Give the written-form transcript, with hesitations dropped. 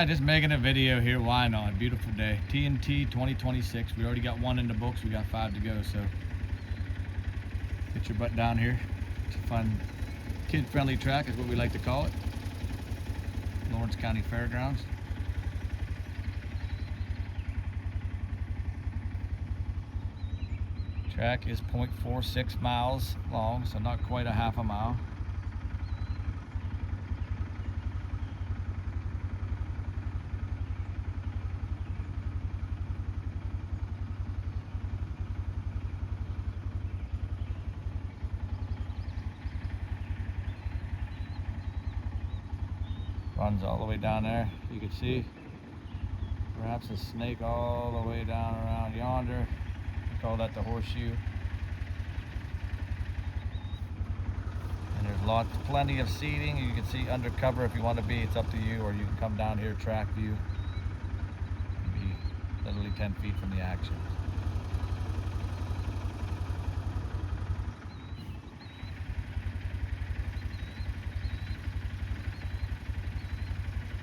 Just making a video here. Why not? Beautiful day. TNT 2026. We already got one in the books. We got 5 to go. So get your butt down here. It's a fun, kid-friendly track is what we like to call it. Lawrence County Fairgrounds. Track is 0.46 miles long, so not quite a half a mile. Runs all the way down there. You can see perhaps a snake all the way down around yonder. We call that the horseshoe. And there's plenty of seating. You can see undercover if you want to be. It's up to you, or you can come down here track view and be literally 10 feet from the action.